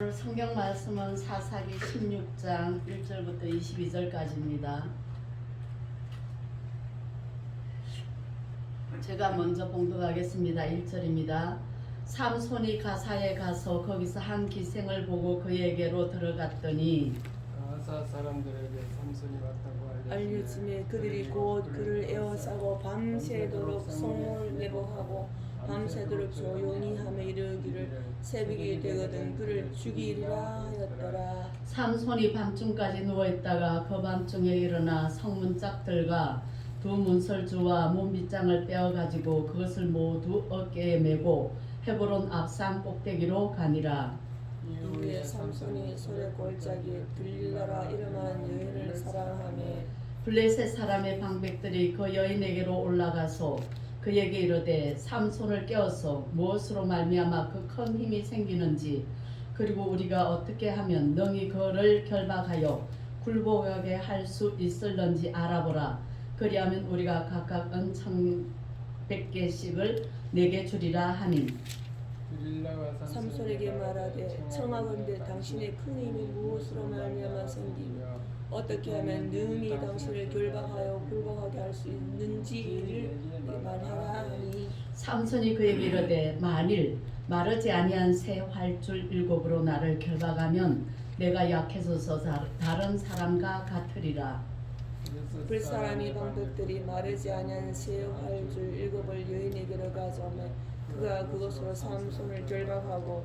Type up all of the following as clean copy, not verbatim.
성경 말씀은 사사기 16장 1절부터 22절까지입니다. 제가 먼저 봉독하겠습니다. 1절입니다. 삼손이 가사에 가서 거기서 한 기생을 보고 그에게로 들어갔더니 가사 사람들에게 삼손이 왔다고 알려지매 그들이 곧 그를 에워싸고 밤새도록 성문을 매복하고 밤새도록 조용히 하며 이르기를 새벽이 되거든 그를 죽이리라 하였더라. 삼손이 밤중까지 누워있다가 그 밤중에 일어나 성문 짝들과 두 문설주와 문빗장을 빼어가지고 그것을 모두 어깨에 메고 헤브론 앞산 꼭대기로 가니라. 이후에 삼손이 소래 골짜기에 들릴라라 이름한 여인을 사랑하며 블레셋 사람의 방백들이 그 여인에게로 올라가서 그에게 이르되 삼손을 깨어서 무엇으로 말미암아 그 큰 힘이 생기는지 그리고 우리가 어떻게 하면 능히 그를 결박하여 굴복하게 할 수 있을는지 알아보라. 그리하면 우리가 각각 은 1,100개씩을 내게 주리라 하니 삼손에게 말하되 청하건대 당신의 큰 힘이 무엇으로 말미암아 생기며 어떻게 하면 능히 당신을 결박하여 굴복하게 할 수 있는지를 말하라 하니 삼손이 그에게 이르되 만일 마르지 아니한 새 활줄 7으로 나를 결박하면 내가 약해져서 다른 사람과 같으리라. 불사람이 방백들이 마르지 아니한 새 활줄 7을 여인에게로 가져오매 그가 그것으로 삼손을 결박하고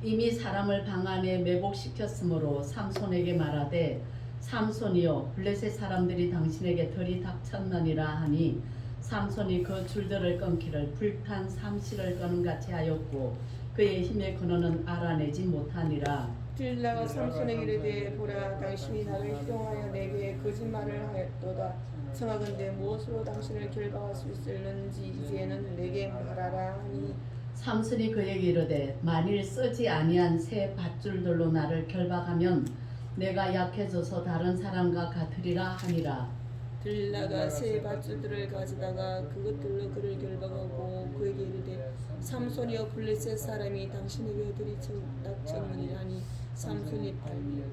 이미 사람을 방 안에 매복시켰으므로 삼손에게 말하되 삼손이여 블레셋 사람들이 당신에게 들이닥쳤느니라 하니 삼손이 그 줄들을 끊기를 불탄 삼시를 끄는 같이 하였고 그의 힘의 근원은 알아내지 못하니라. 들라가 삼손에게 이르되 보라 당신이 나를 희롱하여 내게 거짓말을 하였도다. 청하건대 무엇으로 당신을 결박할 수 있을는지 이제는 내게 말하라 하니 삼손이 그에게 이르되 만일 쓰지 아니한 새 밧줄들로 나를 결박하면 내가 약해져서 다른 사람과 같으리라 하니라. 들라가 새 밧줄들을 가져다가 그것들로 그를 결박하고 그에게 이르되 삼손이여 블레셋 사람이 당신에게 들이닥쳤느니 하니 삼손이 발며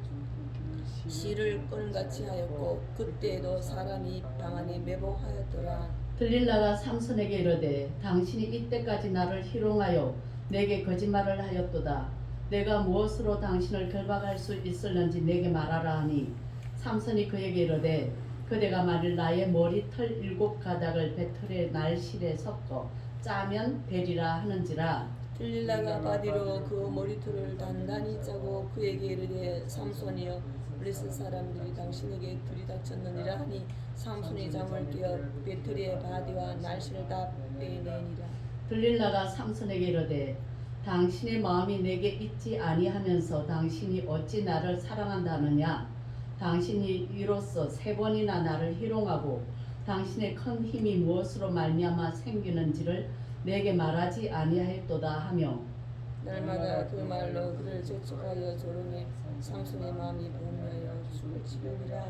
실을 끈같이 하였고 그때도 사람이 방 안에 매복하였더라. 들릴라가 삼손에게 이르되 당신이 이때까지 나를 희롱하여 내게 거짓말을 하였도다. 내가 무엇으로 당신을 결박할 수 있을는지 내게 말하라 하니 삼손이 그에게 이르되 그대가 만일 나의 머리털 7가닥을 배틀의 날실에 섞어 짜면 되리라 하는지라. 들릴라가 바디로 그 머리털을 단단히 짜고 그에게 이르되 삼손이여 블레셋 사람들이 당신에게 들이닥쳤느니라 하니 삼손이 잠을 깨어 배틀의 바디와 날씨를 다 빼내니라. 들릴라가 삼손에게 이르되 당신의 마음이 내게 있지 아니하면서 당신이 어찌 나를 사랑한다느냐. 당신이 이로써 3번이나 나를 희롱하고 당신의 큰 힘이 무엇으로 말미암아 생기는지를 내게 말하지 아니하였도다 하며 날마다 그 말로 그를 재촉하여 조롱해 삼손의 마음이 분명하여 죽을 지경이라.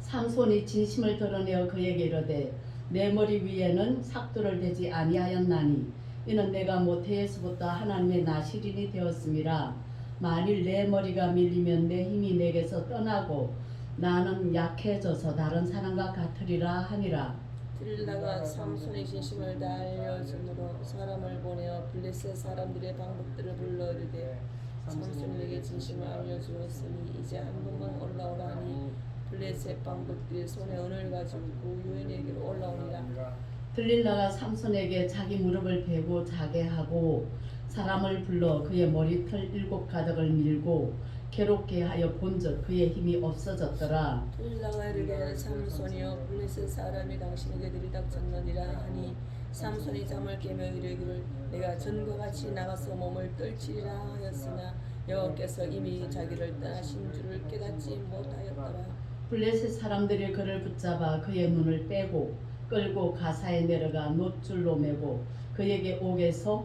삼손이 진심을 드러내어 그에게 이르되 내 머리 위에는 삭도를 대지 아니하였나니 이는 내가 모태에서부터 하나님의 나시린이 되었음이라. 만일 내 머리가 밀리면 내 힘이 내게서 떠나고 나는 약해져서 다른 사람과 같으리라 하니라. 들릴라가 삼손의 진심을 다 알려줌으로 사람을 보내어 블레셋 사람들의 방법들을 불러 이르되 삼손에게 진심을 알려주었으니 이제 한 번만 올라오라 하니 블레셋 방법들이 손에 은을 가지고 여인에게로 올라오니라. 들릴라가 삼손에게 자기 무릎을 베고 자게 하고 사람을 불러 그의 머리털 7가닥을 밀고 괴롭게 하여 본즉 그의 힘이 없어졌더라. 들릴라가 이르되 삼손이여 블레셋 사람이 당신에게 들이닥쳤느니라 하니 삼손이 잠을 깨며 이르기를 내가 전과 같이 나가서 몸을 떨치리라 하였으나 여호와께서 이미 자기를 떠나신 줄을 깨닫지 못하였더라. 블레셋 사람들이 그를 붙잡아 그의 눈을 빼고 끌고 가사에 내려가 놋줄로 매고 그에게 옥에서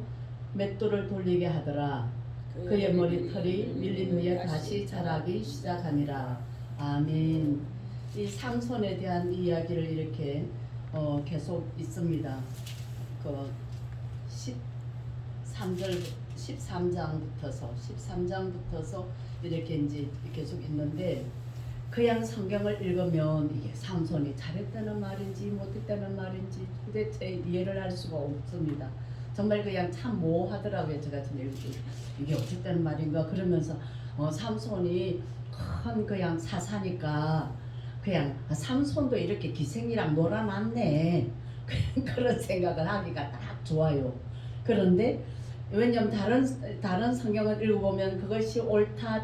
맷돌을 돌리게 하더라. 그의 머리털이 밀린 후에 다시 자라기 시작하니라. 아멘. 이 삼손에 대한 이야기를 이렇게 계속 있습니다. 그 13절 13장부터서 이렇게 이제 계속 있는데 그냥 성경을 읽으면 이게 삼손이 잘했다는 말인지 못했다는 말인지 도대체 이해를 할 수가 없습니다. 정말 그냥 참 모호하더라고요. 제가 좀 이게 어쨌다는 말인가 그러면서 삼손이 큰 그냥 사사니까 그냥 삼손도 이렇게 기생이랑 놀아놨네 그런 생각을 하기가 딱 좋아요. 그런데 왜냐면 다른 성경을 읽어보면 그것이 옳다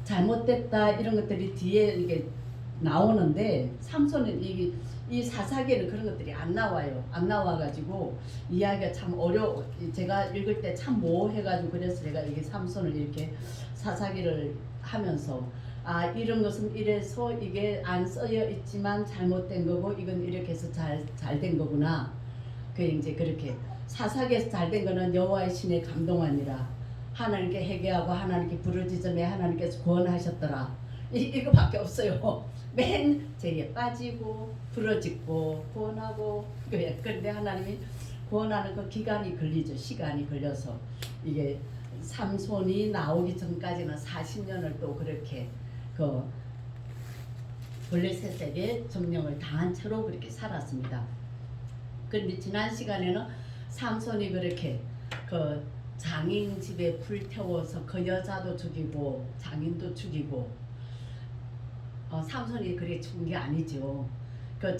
잘못됐다 이런 것들이 뒤에 이게 나오는데 삼손은 이 사사기에는 그런 것들이 안 나와요. 안 나와가지고 이야기가 참 제가 읽을 때 참 모호해가지고 그래서 제가 이게 삼손을 이렇게 사사기를 하면서 이런 것은 이래서 이게 안 쓰여 있지만 잘못된 거고 이건 이렇게 해서 잘 된 거구나. 그 이제 그렇게 사사기에서 잘 된 거는 여호와의 신의 감동하니라. 하나님께 회개하고 하나님께 부르짖음에 하나님께서 구원하셨더라. 이거밖에 없어요. 맨 죄에 빠지고 부르짖고 구원하고 그런데 하나님이 구원하는 그 기간이 걸리죠. 시간이 걸려서 이게 삼손이 나오기 전까지는 40년을 또 그렇게 그 블레셋에게 점령을 당한 채로 그렇게 살았습니다. 그런데 지난 시간에는 삼손이 그렇게 그 장인 집에 불 태워서 그 여자도 죽이고 장인도 죽이고 삼손이 그렇게 죽은 게 아니죠. 그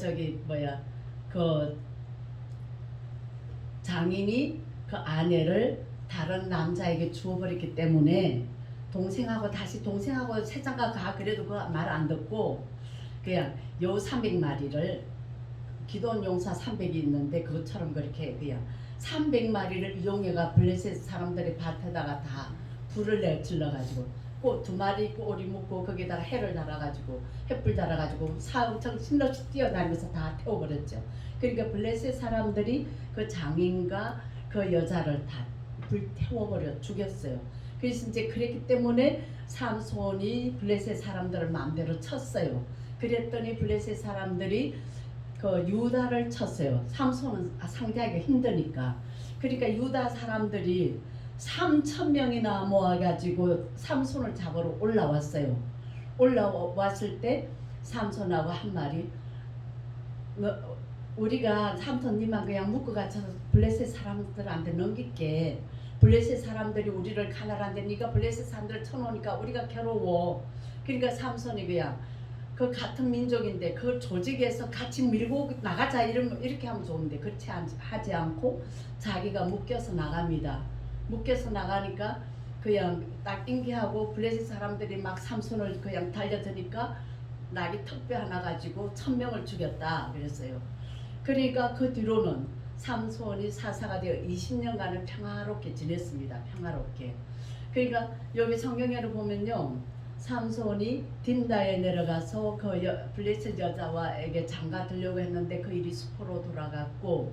장인이 그 아내를 다른 남자에게 주어버렸기 때문에 동생하고 세상가 가 그래도 그 말 안 듣고 그냥 요 300마리를 기도원 용사 300이 있는데 그것처럼 그렇게 그냥 300마리를 이용해가 블레셋 사람들의 밭에다가 다 불을 내질러가지고 꽃 2마리 꼬리 묶고 거기다가 해를 달아가지고 햇불 달아가지고 엄청 신러시 뛰어다니면서 다 태워버렸죠. 그러니까 블레셋 사람들이 그 장인과 그 여자를 다 불태워버려 죽였어요. 그래서 이제 그랬기 때문에 삼손이 블레셋 사람들을 마음대로 쳤어요. 그랬더니 블레셋 사람들이 그 유다를 쳤어요. 삼손은 상대하기가 힘드니까. 그러니까 유다 사람들이 3,000명이나 모아가지고 삼손을 잡으러 올라왔어요. 올라왔을 때 삼손하고 한 말이 우리가 삼손님만 그냥 묶어 갇혀서 블레셋 사람들한테 넘길게. 블레셋 사람들이 우리를 가난한데 네가 블레셋 사람들을 쳐놓으니까 우리가 괴로워. 그러니까 삼손이 그냥 그 같은 민족인데 그 조직에서 같이 밀고 나가자 이렇게 하면 좋은데 그렇지 하지 않고 자기가 묶여서 나갑니다. 묶여서 나가니까 그냥 딱 인기하고 블레셋 사람들이 막 삼손을 그냥 달려드니까 낙이 턱뼈 하나 가지고 1,000명을 죽였다 그랬어요. 그러니까 그 뒤로는 삼손이 사사가 되어 20년간을 평화롭게 지냈습니다. 평화롭게. 그러니까 여기 성경에를 보면요. 삼손이 딘다에 내려가서 그 블레셋 여자와에게 장가 들려고 했는데 그 일이 수포로 돌아갔고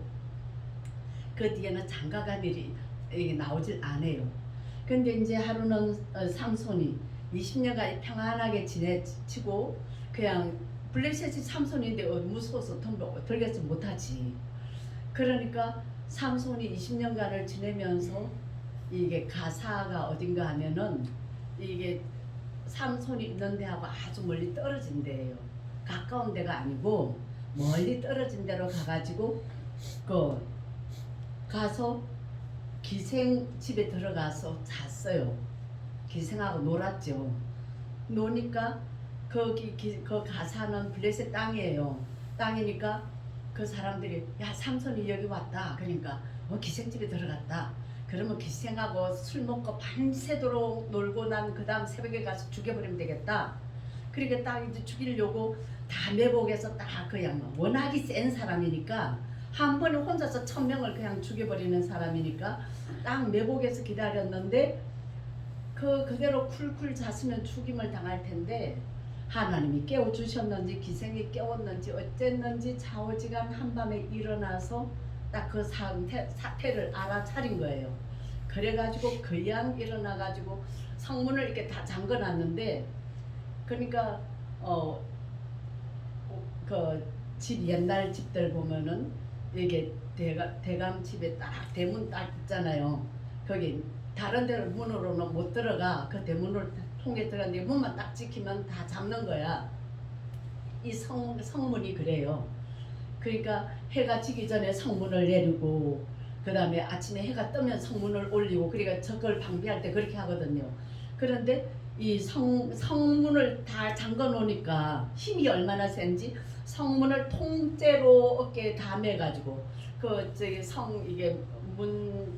그 뒤에는 장가간 일이 나오질 않아요. 근데 이제 하루는 삼손이 20년간 평안하게 지내치고 그냥 블레셋이 삼손인데 무서워서 들겠지 못하지. 그러니까 삼손이 20년간을 지내면서 이게 가사가 어딘가 하면은 이게 삼손이 있는 데하고 아주 멀리 떨어진 데예요. 가까운 데가 아니고 멀리 떨어진 데로 가가지고 가서 기생 집에 들어가서 잤어요. 기생하고 놀았죠. 노니까 그 가사는 블레셋 땅이에요. 땅이니까 그 사람들이 야 삼손이 여기 왔다. 그러니까 기생집에 들어갔다. 그러면 기생하고 술 먹고 밤새도록 놀고 난 그 다음 새벽에 가서 죽여버리면 되겠다. 그러니까 딱 이제 죽이려고 다 매복해서 딱 그냥 워낙이 센 사람이니까 한 번에 혼자서 1,000명을 그냥 죽여버리는 사람이니까 딱 매복해서 기다렸는데 그대로 쿨쿨 잤으면 죽임을 당할 텐데 하나님이 깨워주셨는지 기생이 깨웠는지 어쨌는지 좌우지간 한밤에 일어나서 딱 그 사태를 알아차린 거예요. 그래가지고 그냥 일어나가지고 성문을 이렇게 다 잠궈놨는데 그러니까 그 집 옛날 집들 보면은 이게 대감 집에 딱 대문 딱 있잖아요. 거기 다른 데로 문으로는 못 들어가. 그 대문을 통해 들어갔는데 문만 딱 지키면 다 잡는 거야. 이 성문이 그래요. 그러니까 해가 지기 전에 성문을 내리고 그 다음에 아침에 해가 뜨면 성문을 올리고 그러니까 저걸 방비할 때 그렇게 하거든요. 그런데 이 성문을 다 잠궈 놓으니까 힘이 얼마나 센지 성문을 통째로 어깨에 다 매가지고 이게 문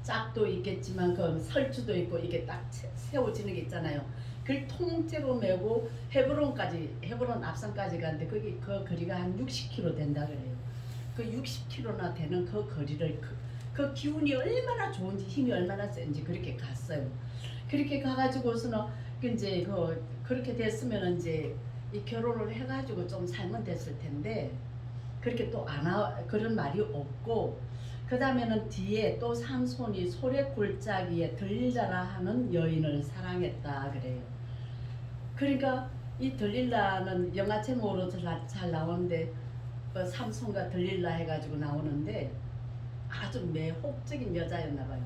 짝도 있겠지만 그 설주도 있고 이게 딱 세워지는 게 있잖아요. 그걸 통째로 메고 헤브론 앞산까지 가는데 거기 그 거리가 한 60km 된다 그래요. 그 60km나 되는 그 거리를 그 기운이 얼마나 좋은지 힘이 얼마나 센지 그렇게 갔어요. 그렇게 가가지고서는 이제 그렇게 됐으면 이제 이 결혼을 해가지고 좀 살면 됐을 텐데 그렇게 또 그런 말이 없고 그 다음에는 뒤에 또 삼손이 소래 골짜기에 들릴라라 하는 여인을 사랑했다 그래요. 그러니까 이 들릴라는 영화 제목으로 잘 나오는데 삼손과 들릴라 해가지고 나오는데 아주 매혹적인 여자였나 봐요.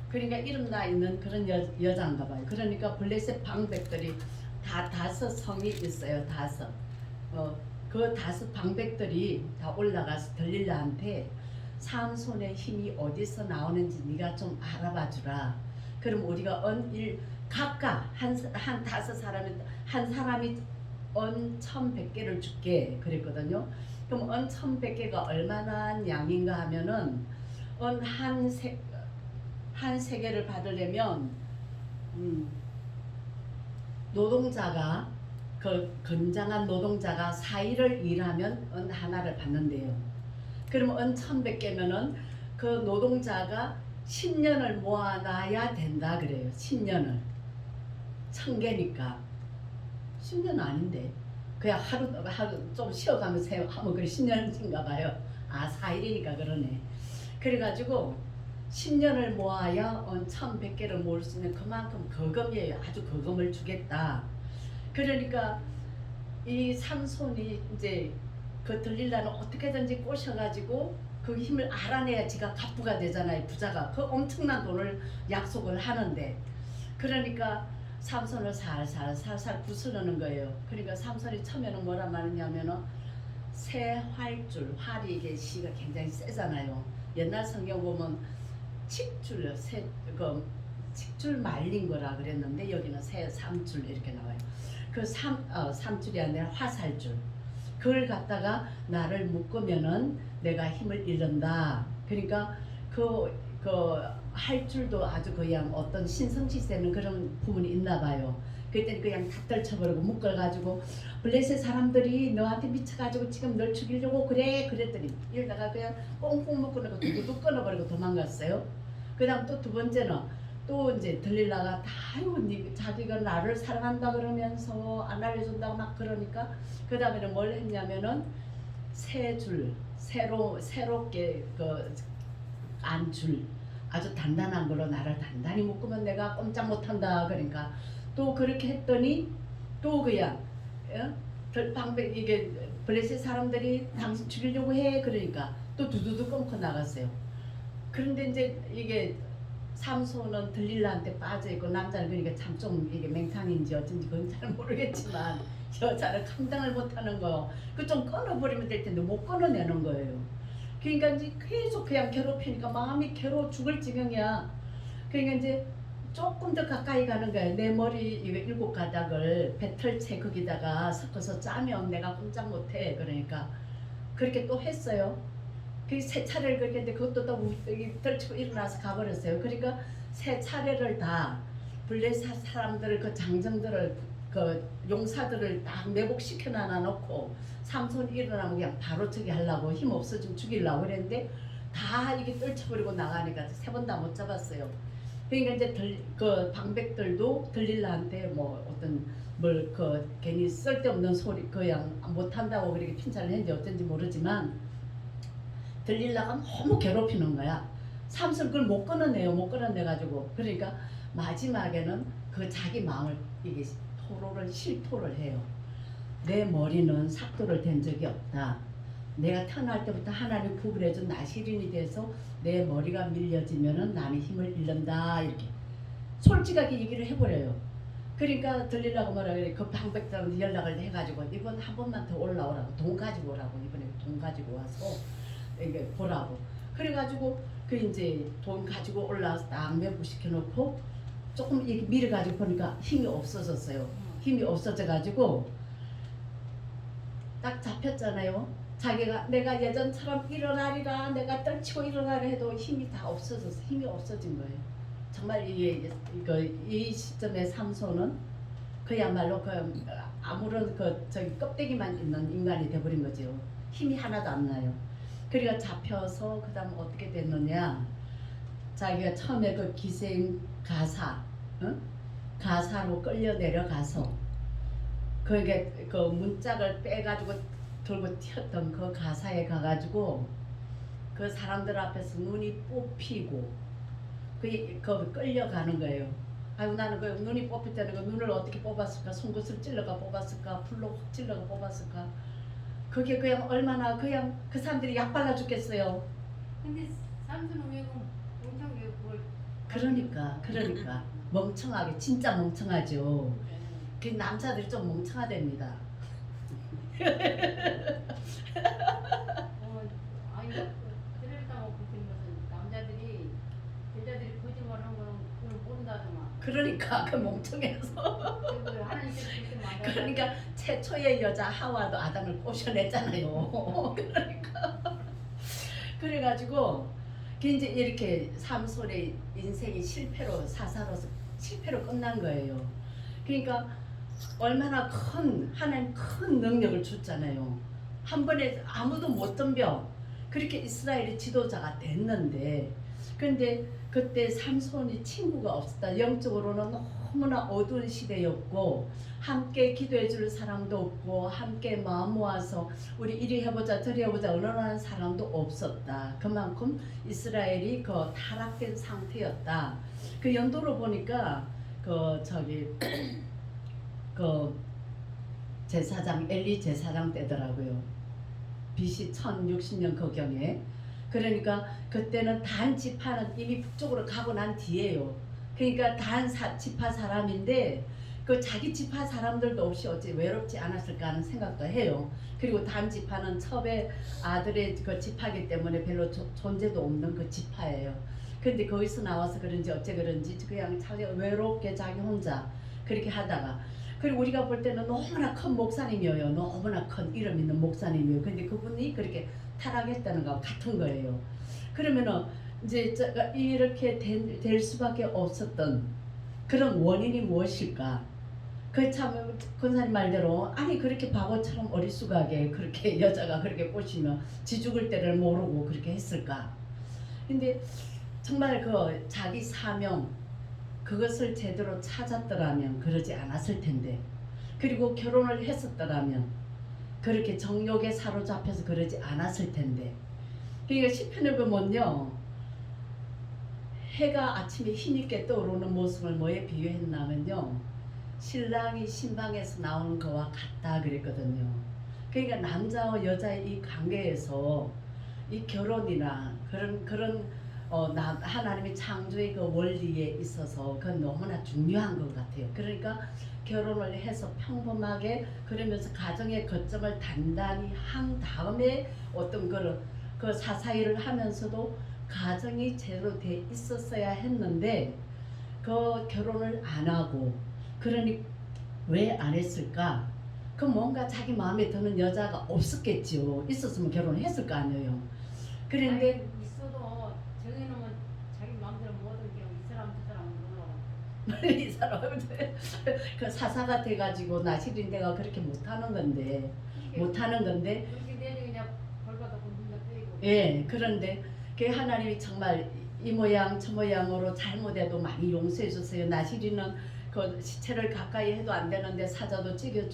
그러니까 이름 나 있는 그런 여자인가 봐요. 그러니까 블레셋 방백들이 다 5성이 있어요. 5. 그 5 방백들이 다 올라가서 들릴라한테 삼손의 힘이 어디서 나오는지 네가 좀 알아봐 주라. 그럼 우리가 각각 한 5사람이 한 사람이 1,100개를 줄게 그랬거든요. 그럼 1,100개가 얼마나 양인가 하면은 한 세계를 받으려면 노동자가 건장한 노동자가 4일을 일하면 하나를 받는데요. 그러면 1,100개면은 그 노동자가 10년을 모아놔야 된다 그래요. 10년을 1,000개니까 10년은 아닌데 그냥 하루 좀 쉬어가면서 하면 그게 10년인가 봐요. 4일이니까 그러네. 그래가지고 10년을 모아야 1,100개를 모을 수 있는 그만큼 거금이에요. 아주 거금을 주겠다. 그러니까 이 삼손이 이제 그 들릴라는 어떻게든지 꼬셔가지고 그 힘을 알아내야 지가 갑부가 되잖아요. 부자가 그 엄청난 돈을 약속을 하는데 그러니까 삼손을 살살 부스러는 거예요. 그러니까 삼손이 처음에는 뭐라 말하냐면은 새 활줄, 활이 이게 시가 굉장히 세잖아요. 옛날 성경 보면 칙줄 말린 거라 그랬는데 여기는 새 3줄 이렇게 나와요. 그 3줄이 아니라 화살줄. 그걸 갖다가 나를 묶으면은 내가 힘을 잃는다. 그러니까 그 할 줄도 아주 그냥 어떤 신성시되는 그런 부분이 있나 봐요. 그때는 그냥 다 떨쳐버리고 묶어가지고 블레셋 사람들이 너한테 미쳐가지고 지금 널 죽이려고 그래 그랬더니 이러다가 그냥 꽁꽁 묶어놓고 두두둑 끊어버리고 도망갔어요. 그 다음 또 2번째는 또 이제 들릴라가 자기가 나를 사랑한다 그러면서 안 알려준다고 막 그러니까 그 다음에는 뭘 했냐면은 새롭게 안줄 아주 단단한 걸로 나를 단단히 묶으면 내가 꼼짝 못한다. 그러니까 또 그렇게 했더니 또 그냥 방백 이게 블레셋 사람들이 당신 죽이려고 해. 그러니까 또 두두두 끊고 나갔어요. 그런데 이제 이게 삼손은 들릴라한테 빠져 있고 남자는 그러니까 참 좀 이게 맹탕인지 어쩐지 그건 잘 모르겠지만 여자를 감당을 못하는 거. 그 좀 끊어버리면 될 텐데 못 끊어내는 거예요. 그러니까 이제 계속 그냥 괴롭히니까 마음이 괴로워 죽을 지경이야. 그러니까 이제 조금 더 가까이 가는 거야. 내 머리 이거 7가닥을 배틀채 거기다가 섞어서 짜면 내가 꼼짝 못해. 그러니까 그렇게 또 했어요. 그 3차례를 그렇게 했는데 그것도 또 떨치고 일어나서 가버렸어요. 그러니까 3차례를 다 블레셋 사람들을 그 장정들을 그 용사들을 딱 매복시켜 놔놓고 삼손이 일어나면 그냥 바로 저기 하려고 힘 없어지면 죽이려고 그랬는데 다 이게 떨쳐버리고 나가니까 3번 다 못 잡았어요. 그러니까 이제 그 방백들도 들릴라한테 뭐 어떤 괜히 쓸데없는 소리 그냥 못한다고 그렇게 핀찬을 했는지 어쩐지 모르지만 들릴라가 너무 괴롭히는 거야. 삼손 그걸 못 끊어내요. 못 끊어내가지고 그러니까 마지막에는 그 자기 마음을 이게 실토를 해요. 내 머리는 삭도를 댄 적이 없다. 내가 태어날 때부터 하나님 구분해준 나시린이 돼서 내 머리가 밀려지면은 나는 힘을 잃는다 이렇게 솔직하게 얘기를 해버려요. 그러니까 들리려고 뭐라 그래 그 방백사람 연락을 해가지고 이번 한 번만 더 올라오라고 돈 가지고 오라고 이번에 돈 가지고 와서 이게 보라고 그래가지고 그 이제 돈 가지고 올라와서 딱 매부시켜 놓고 조금 이렇게 밀어가지고 보니까 힘이 없어졌어요. 힘이 없어져가지고 딱 잡혔잖아요. 자기가 내가 예전처럼 일어나리라 내가 떨치고 일어나려 해도 힘이 다 없어졌어. 힘이 없어진 거예요. 정말 이 시점의 삼손은 그야말로 그 아무런 그 저기 껍데기만 있는 인간이 돼버린 거죠. 힘이 하나도 안 나요. 그러니까 잡혀서 그다음 어떻게 됐느냐? 자기가 처음에 그 기생 가사, 응? 가사로 끌려 내려가서 그게 그 문짝을 빼가지고 들고 튀었던 그 가사에 가가지고 그 사람들 앞에서 눈이 뽑히고 그 끌려가는 거예요. 아이고 나는 그 눈이 뽑힐 때는 그 눈을 어떻게 뽑았을까? 송곳을 찔러가 뽑았을까? 불로 확 찔러가 뽑았을까? 그게 그냥 얼마나 그냥 그 사람들이 약 발라 죽겠어요. 근데 삼촌은 왜 엄청 왜 그걸 그러니까 멍청하게 진짜 멍청하죠. 그 남자들이 좀 멍청하답니다. 아니 들었다고 보시는 것은 남자들이 여자들이 거짓말하는 거는 그걸 모른다더만. 그러니까 그 멍청해서 그리고 하나님께서 그렇게 만들어. 그러니까 최초의 여자 하와도 아담을 꼬셔냈잖아요. 그러니까 그래가지고 그 이제 이렇게 삼손의 인생이 실패로 사사로서 실패로 끝난 거예요. 그러니까 얼마나 하나님 큰 능력을 줬잖아요. 한 번에 아무도 못 덤벼. 그렇게 이스라엘의 지도자가 됐는데 근데 그때 삼손이 친구가 없었다. 영적으로는 너무나 어두운 시대였고 함께 기도해 줄 사람도 없고 함께 마음 모아서 우리 이리 해보자 저리 해보자 의논하는 사람도 없었다. 그만큼 이스라엘이 그 타락된 상태였다. 그 연도로 보니까 그 제사장 엘리 제사장 때더라고요. BC 1060년 그경에. 그러니까 그때는 단 지파는 이미 북쪽으로 가고 난 뒤에요. 그러니까 단 지파 사람인데 그 자기 지파 사람들도 없이 어찌 외롭지 않았을까 하는 생각도 해요. 그리고 단 지파는 첩의 아들의 그 지파기 때문에 별로 존재도 없는 그 지파예요. 근데 거기서 나와서 그런지 어째 그런지 그냥 자기 외롭게 자기 혼자 그렇게 하다가 그리고 우리가 볼 때는 너무나 큰 목사님이에요. 너무나 큰 이름 있는 목사님이에요. 근데 그분이 그렇게 타락했다는 거 같은 거예요. 그러면은 이제 이렇게 될 수밖에 없었던 그런 원인이 무엇일까? 그 참 권사님 말대로 아니 그렇게 바보처럼 어리숙하게 그렇게 여자가 그렇게 꼬시면 지 죽을 때를 모르고 그렇게 했을까? 근데 정말 그 자기 사명 그것을 제대로 찾았더라면 그러지 않았을 텐데 그리고 결혼을 했었더라면 그렇게 정욕에 사로잡혀서 그러지 않았을 텐데 그러니까 시편을 보면요 해가 아침에 힘있게 떠오르는 모습을 뭐에 비유했냐면요 신랑이 신방에서 나오는 거와 같다 그랬거든요. 그러니까 남자와 여자의 이 관계에서 이 결혼이나 그런 하나님의 창조의 그 원리에 있어서 그건 너무나 중요한 것 같아요. 그러니까 결혼을 해서 평범하게 그러면서 가정의 거점을 단단히 한 다음에 어떤 그 사사일을 하면서도 가정이 제대로 돼 있었어야 했는데 그 결혼을 안 하고 그러니 왜 안 했을까? 그 뭔가 자기 마음에 드는 여자가 없었겠지요. 있었으면 결혼했을 거 아니에요. 그런데 아니, 있어도 정해놓으면 자기 마음대로 모든 게이 사람 저 사람 몰라. 이 사람들 그 사사가 돼가지고 나시린 내가 그렇게 못하는 건데 그렇게 되니 그냥 벌받아고 눈도 빼고. 예 그런데 그 하나님이 정말 이 모양 저 모양으로 잘못해도 많이 용서해 주세요. 나시린은 그 시체를 가까이 해도 안 되는데 사자도 찢어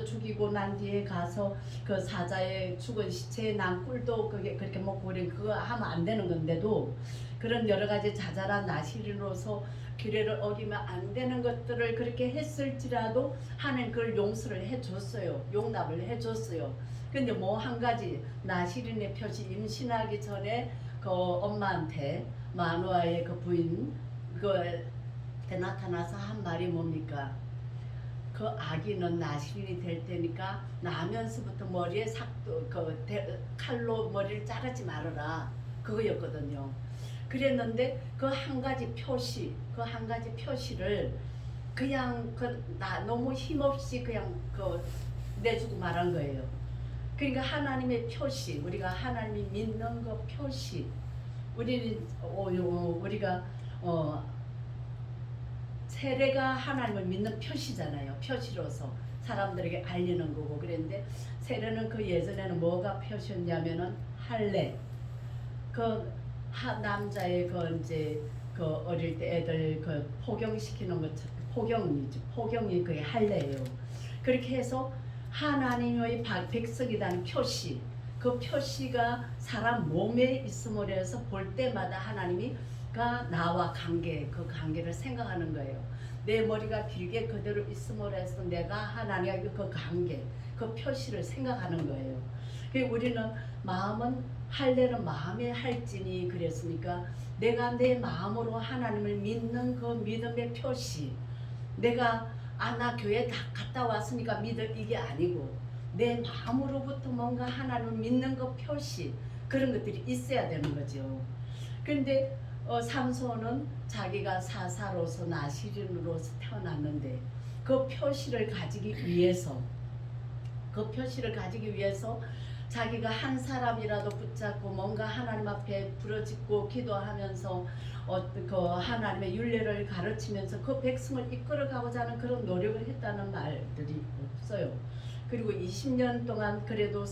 죽이고 난 뒤에 가서 그 사자의 죽은 시체에 난 꿀도 그렇게 먹고 그거 하면 안 되는 건데도 그런 여러 가지 자잘한 나시린으로서 규례를 어기면 안 되는 것들을 그렇게 했을지라도 하나님 그걸 용서를 해줬어요. 용납을 해줬어요. 근데 뭐 한 가지 나시린의 표시 임신하기 전에 그 엄마한테 마누아의 그 부인 그때 나타나서 한 말이 뭡니까? 그 아기는 나시린이 될 테니까 나면서부터 머리에 칼로 머리를 자르지 말아라 그거였거든요. 그랬는데 그 한 가지 표시를 그냥 너무 힘없이 그냥 내주고 말한 거예요. 그러니까 하나님의 표시, 우리가 하나님이 믿는 거 표시, 우리가 세례가 하나님을 믿는 표시잖아요. 표시로서 사람들에게 알리는 거고 그랬는데 세례는 그 예전에는 뭐가 표시였냐면은 할례, 남자의 이제 어릴 때 애들 포경시키는 것, 포경이 그게 할례예요. 그렇게 해서 하나님의 백성이라는 표시, 그 표시가 사람 몸에 있음으로 해서 볼 때마다 하나님이가 나와 그 관계를 생각하는 거예요. 내 머리가 길게 그대로 있음으로 해서 내가 하나님과 그 관계, 그 표시를 생각하는 거예요. 우리는 할례는 마음에 할지니 그랬으니까 내가 내 마음으로 하나님을 믿는 그 믿음의 표시, 내가 나 교회 다 갔다 왔으니까 이게 아니고 내 마음으로부터 뭔가 하나님을 믿는 그 표시, 그런 것들이 있어야 되는 거죠. 그런데 삼손은 자기가 사사로서 나시린으로서 태어났는데 그 표시를 가지기 위해서 자기가 한 사람이라도 붙잡고 뭔가 하나님 앞에 부르짖고 기도하면서 그 하나님의 율례를 가르치면서 그 백성을 이끌어가고자 하는 그런 노력을 했다는 말들이 없어요. 그리고 20년 동안 그래도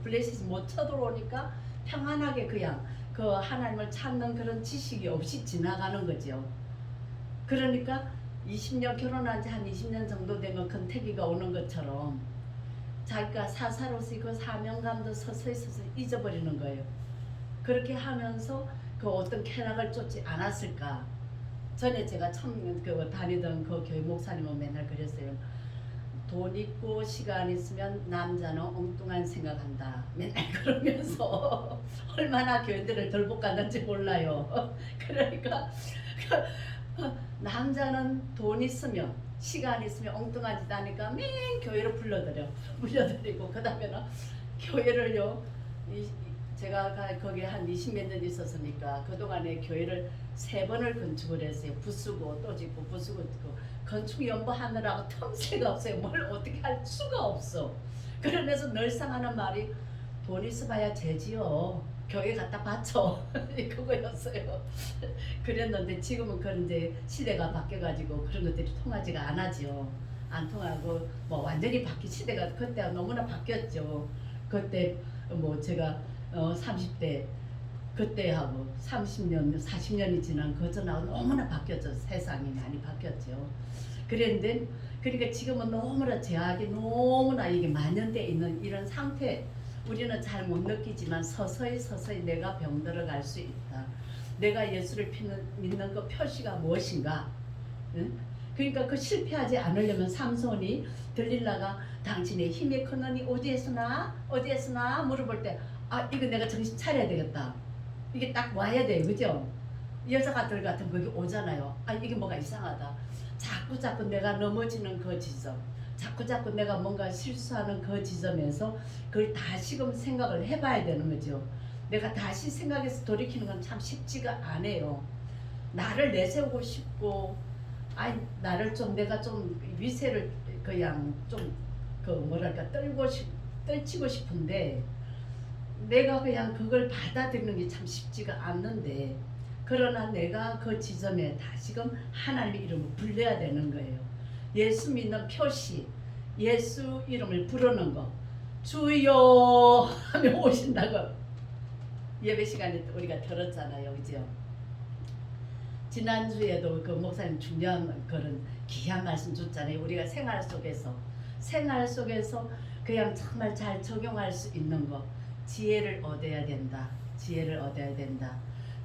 블레셋이 못 쳐들어오니까 평안하게 그냥 그 하나님을 찾는 그런 지식이 없이 지나가는 거죠. 그러니까 20년 결혼한 지 한 20년 정도 되면 권태기가 오는 것처럼 자기가 사사로서 그 사명감도 서서히 잊어버리는 거예요. 그렇게 하면서 그 어떤 쾌락을 쫓지 않았을까. 전에 제가 처음 다니던 그 교회 목사님은 맨날 그랬어요. 돈 있고 시간 있으면 남자는 엉뚱한 생각한다. 맨날 그러면서 얼마나 교회들을 덜 못 갔는지 몰라요. 그러니까 남자는 돈 있으면 시간 있으면 엉뚱한 짓 하니까 맨 교회로 불러들이고 그 다음에는 교회를요, 제가 거기 한 20몇 년 있었으니까 그동안에 교회를 3번을 건축을 했어요. 부수고 또 짓고 부수고 짓고 건축 연보하느라고 틈새가 없어요. 뭘 어떻게 할 수가 없어. 그러면서 늘상 하는 말이 돈 있어봐야 죄지요. 교회 갖다 바쳐. 그거였어요. 그랬는데 지금은 그런 이제 시대가 바뀌어가지고 그런 것들이 통하지가 않아지요. 안 통하고 뭐 완전히 바뀐 시대가 그때 너무나 바뀌었죠. 그때 뭐 제가 30대 그때하고 30년, 40년이 지난 그 전하고 너무나 바뀌었죠. 세상이 많이 바뀌었죠. 그런데 그러니까 지금은 너무나 제약이 너무나 이게 만연돼 있는 이런 상태. 우리는 잘 못 느끼지만 서서히 내가 병들어 갈 수 있다. 내가 예수를 믿는 그 표시가 무엇인가? 응? 그러니까 그 실패하지 않으려면 삼손이 들릴라가 당신의 힘이 크느니 어디에서 나 물어볼 때 이거 내가 정신 차려야 되겠다. 이게 딱 와야 돼요. 그죠? 여자들 같은 거기 오잖아요. 이게 뭐가 이상하다. 자꾸 내가 넘어지는 그 지점, 자꾸 내가 뭔가 실수하는 그 지점에서 그걸 다시금 생각을 해봐야 되는 거죠. 내가 다시 생각해서 돌이키는 건 참 쉽지가 않아요. 나를 내세우고 싶고, 나를 좀 내가 좀 위세를 그냥 좀 떨치고 싶은데 내가 그냥 그걸 받아들이는 게 참 쉽지가 않는데, 그러나 내가 그 지점에 다시금 하나님의 이름을 불러야 되는 거예요. 예수 믿는 표시, 예수 이름을 부르는 거, 주여 하면 오신다고 예배 시간에 우리가 들었잖아요. 그죠? 지난주에도 그 목사님 중요한 그런 귀한 말씀 줬잖아요. 우리가 생활 속에서 그냥 정말 잘 적용할 수 있는 거, 지혜를 얻어야 된다. 지혜를 얻어야 된다.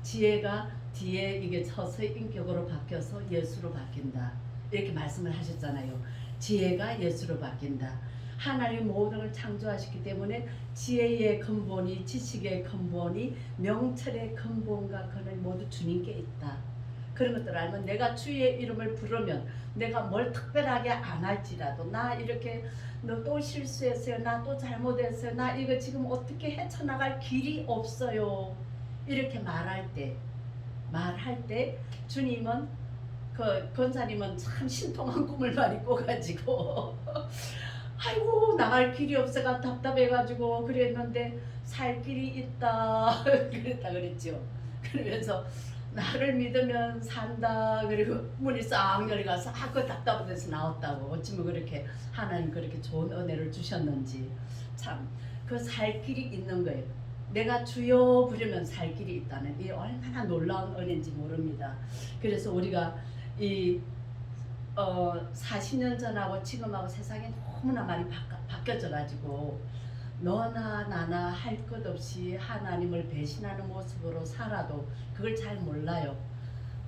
지혜가 뒤에 이게 서서히 인격으로 바뀌어서 예수로 바뀐다. 이렇게 말씀을 하셨잖아요. 지혜가 예수로 바뀐다. 하나님 모든 걸 창조하셨기 때문에 지혜의 근본이, 지식의 근본이, 명철의 근본과 근원이 모두 주님께 있다. 그런 것들을 알면 내가 주의 이름을 부르면 내가 뭘 특별하게 안 할지라도 나 이렇게 너 또 실수했어요. 나 또 잘못했어요. 나 이거 지금 어떻게 헤쳐나갈 길이 없어요. 이렇게 말할 때 주님은 그 권사님은 참 신통한 꿈을 많이 꿔가지고 아이고 나갈 길이 없어가 답답해가지고 그랬는데 살 길이 있다 그랬다 그랬죠. 그러면서 나를 믿으면 산다. 그리고 문이 싹 열려가서 그 답답한 데서 나왔다고. 어쩌면 그렇게 하나님 그렇게 좋은 은혜를 주셨는지 참 그 살 길이 있는 거예요. 내가 주여 부르면 살 길이 있다는 이 얼마나 놀라운 은혜인지 모릅니다. 그래서 우리가 이 40년 전하고 지금하고 세상이 너무나 많이 바뀌어져 가지고 너나 나나 할 것 없이 하나님을 배신하는 모습으로 살아도 그걸 잘 몰라요.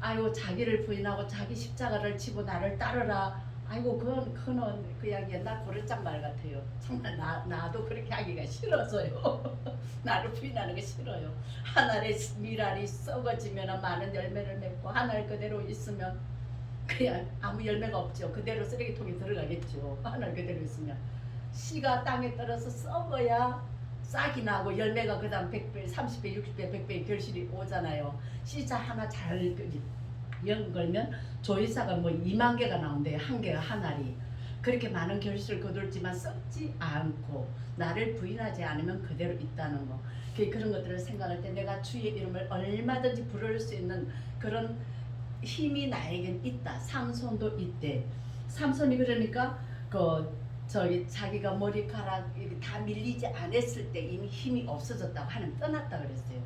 아이고 자기를 부인하고 자기 십자가를 지고 나를 따르라. 아이고 그건 그냥 옛날 고려장 말 같아요. 정말 나도 그렇게 하기가 싫어서요. 나를 부인하는 게 싫어요. 하늘의 밀알이 썩어지면 많은 열매를 맺고 하늘 그대로 있으면 그냥 아무 열매가 없죠. 그대로 쓰레기통에 들어가겠죠. 하늘 그대로 있으면. 씨가 땅에 떨어져 썩어야 싹이 나고 열매가 그 다음 100배, 30배, 60배, 100배 결실이 오잖아요. 씨자 하나 잘 연걸면 조이사가 뭐 2만 개가 나온대요. 한 개가 한 알이. 그렇게 많은 결실을 거둘지만 썩지 않고 나를 부인하지 않으면 그대로 있다는 거. 그런 것들을 생각할 때 내가 주의 이름을 얼마든지 부를 수 있는 그런 힘이 나에겐 있다. 삼손도 있대. 삼손이 그러니까 자기가 머리카락 다 밀리지 않았을 때 이미 힘이 없어졌다고 하나님 떠났다 그랬어요.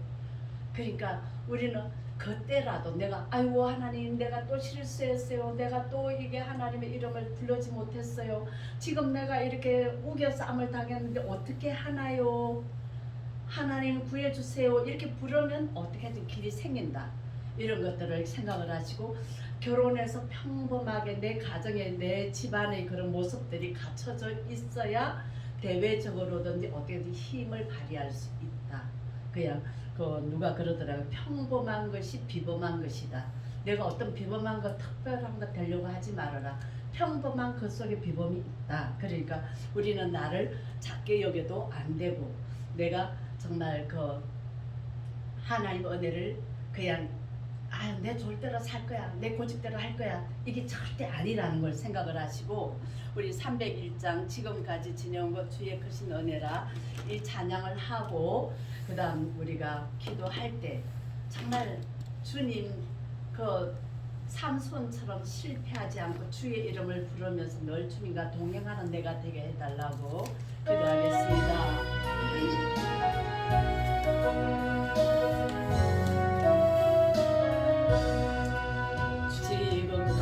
그러니까 우리는 그때라도 내가 아이고 하나님 내가 또 실수했어요. 내가 또 이게 하나님의 이름을 불러지 못했어요. 지금 내가 이렇게 우겨싸움을 당했는데 어떻게 하나요? 하나님 구해주세요. 이렇게 부르면 어떻게든 길이 생긴다. 이런 것들을 생각을 하시고 결혼해서 평범하게 내 가정에 내 집안의 그런 모습들이 갖춰져 있어야 대외적으로든지 어떻게든 힘을 발휘할 수 있다. 그냥 누가 그러더라고요. 평범한 것이 비범한 것이다. 내가 어떤 비범한 것 특별한 것 되려고 하지 말아라. 평범한 것 속에 비범이 있다. 그러니까 우리는 나를 작게 여겨도 안 되고 내가 정말 하나님의 은혜를 그냥 내 절대로 살 거야. 내 고집대로 할 거야. 이게 절대 아니라는 걸 생각을 하시고 우리 301장 지금까지 지내온 것 주의 크신 은혜라 이 찬양을 하고 그 다음 우리가 기도할 때 정말 주님 삼손처럼 실패하지 않고 주의 이름을 부르면서 늘 주님과 동행하는 내가 되게 해달라고 기도하겠습니다.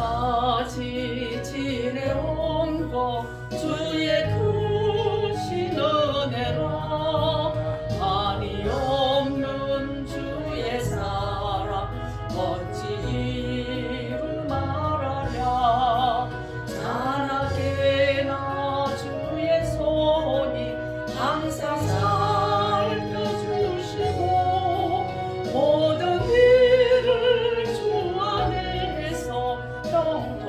지금까지 지내온 것 주의 크신 은혜라 한이 없는 주의 사랑 어찌 이루 말하랴 자나게나 주의 손이 항상 살펴주시고 모든 일을 주 안에서 평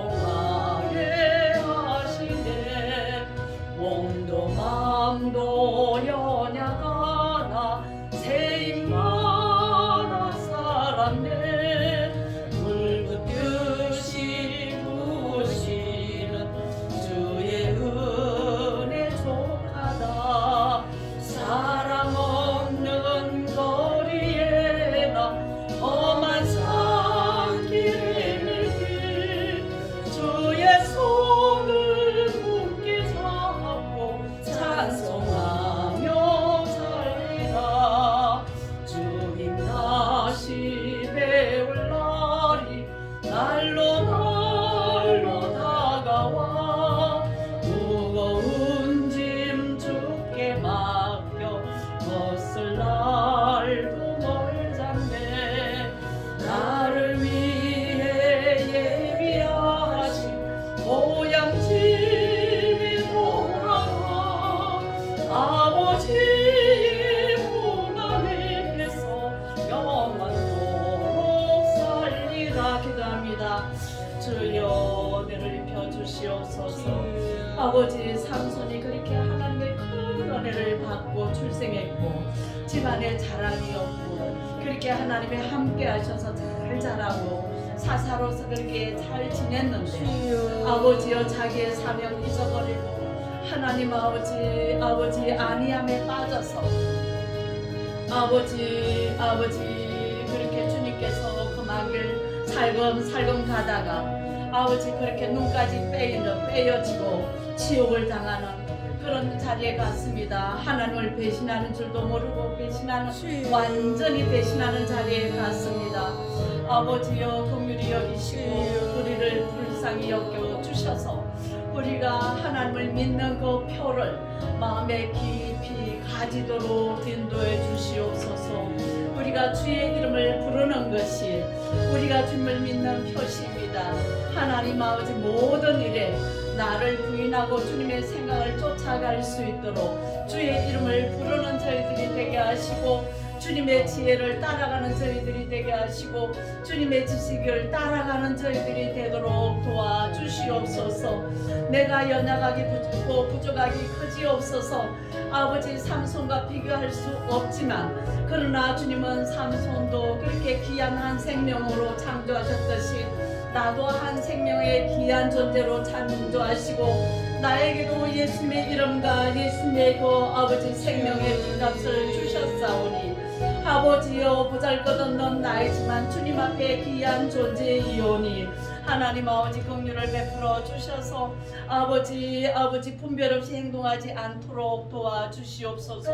주시옵소서. 아버지 삼손이 그렇게 하나님의 큰 은혜를 받고 출생했고 집안에 자랑이 없고 그렇게 하나님이 함께 하셔서 잘 자라고 사사로서 그렇게 잘 지냈는데 아버지여 자기의 사명 잊어버리고 하나님 아버지 안이함에 빠져서 아버지 그렇게 주님께서 그 만길 살금 가다가 아버지 그렇게 눈까지 빼어지고 지옥을 당하는 그런 자리에 갔습니다. 하나님을 배신하는 줄도 모르고 완전히 배신하는 자리에 갔습니다. 아버지여 긍휼히 여기시고 우리를 불쌍히 여겨 주셔서 우리가 하나님을 믿는 그 표를 마음에 깊이 가지도록 인도해 주시옵소서. 우리가 주의 이름을 부르는 것이 우리가 주님을 믿는 표시입니다. 하나님 아버지 모든 일에 나를 부인하고 주님의 생각을 쫓아갈 수 있도록 주의 이름을 부르는 저희들이 되게 하시고 주님의 지혜를 따라가는 저희들이 되게 하시고 주님의 지식을 따라가는 저희들이 되도록 도와주시옵소서. 내가 연약하기 부족하기 크지없어서 아버지 삼손과 비교할 수 없지만 그러나 주님은 삼손도 그렇게 귀한 한 생명으로 창조하셨듯이 나도 한 생명의 귀한 존재로 창조하시고 나에게도 예수님의 이름과 예수님의 그 아버지 생명의 값을 주셨사오니 아버지여 보잘것없는 나이지만 주님 앞에 귀한 존재이오니 하나님 아버지 긍휼을 베풀어 주셔서 아버지 분별 없이 행동하지 않도록 도와주시옵소서.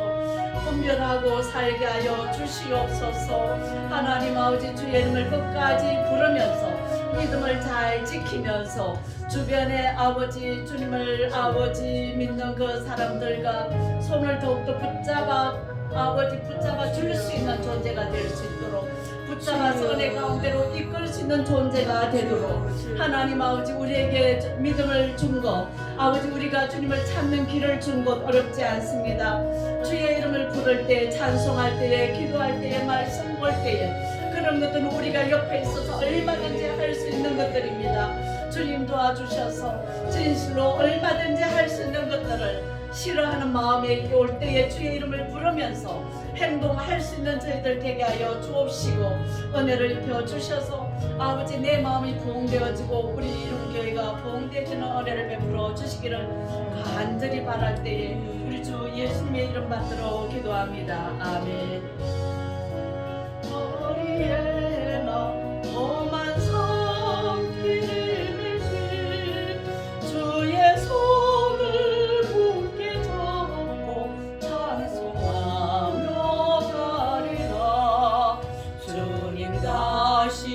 분별하고 살게 하여 주시옵소서. 하나님 아버지 주의 이름을 끝까지 부르면서 믿음을 잘 지키면서 주변에 아버지 주님을 아버지 믿는 그 사람들과 손을 더욱더 붙잡아 줄 수 있는 존재가 될 수 있도록 붙잡아서 은혜 가운데로 이끌 수 있는 존재가 되도록 하나님 아버지 우리에게 믿음을 준 것 아버지 우리가 주님을 찾는 길을 준 것 어렵지 않습니다. 주의 이름을 부를 때 찬송할 때에 기도할 때에 말씀 볼 때에 그런 것들은 우리가 옆에 있어서 얼마든지 할 수 있는 것들입니다. 주님 도와주셔서 진실로 얼마든지 할 수 있는 것들을 싫어하는 마음에 올 때에 주의 이름을 부르면서 행동할 수 있는 저희들 되게 하여 주옵시고 은혜를 입혀 주셔서 아버지 내 마음이 부흥되어지고 우리 이름 교회가 부흥되어지는 은혜를 베풀어 주시기를 간절히 바랄 때에 우리 주 예수님의 이름 받들어 기도합니다. 아멘. 머리에나 험한 성길을 밀지 주의 손을 굳게 잡고 찬송하며 가리라. 주님 다시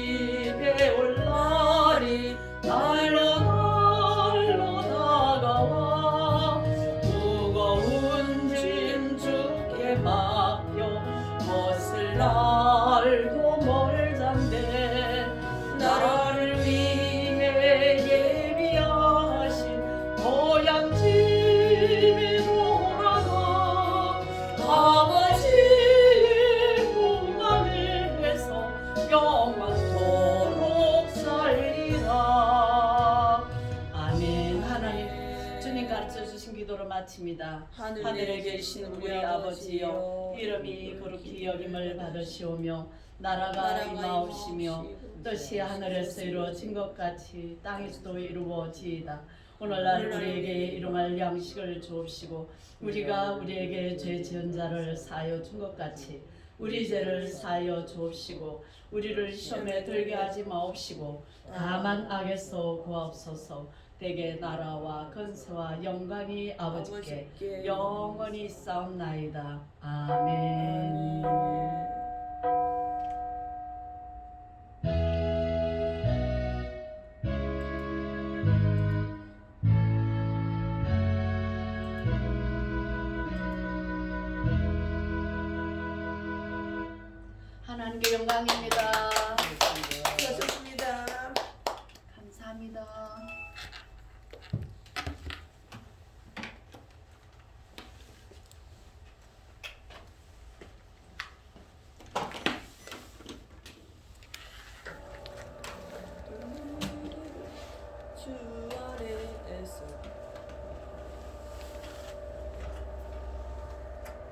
배울 날이 날로 다가와 무거운 짐 주께 맡겨 벗을 날도 멀장대 나를 위해 예비하신 고향집에 돌아가 아버지의 꿈만에서 영원토록 살리라. 아멘. 하나님 주님 가르쳐 주신 기도를 마칩니다. 하늘에 계신 우리 아버지여 이름이 거룩히 여김을 받으시오며 나라가 임하옵시며 뜻이 하늘에서 이루어진 것 같이 땅에서도 이루어지이다. 오늘날 우리에게 일용할 양식을 주옵시고 우리가 우리에게 죄 지은 자를 사하여 준 것 같이 우리 죄를 사하여 주옵시고 우리를 시험에 들게 하지 마옵시고 다만 악에서 구하옵소서. 대개 나라와 권세와 영광이 아버지께 영원히 싸움나이다. 아멘. 하나님께 영광입니다.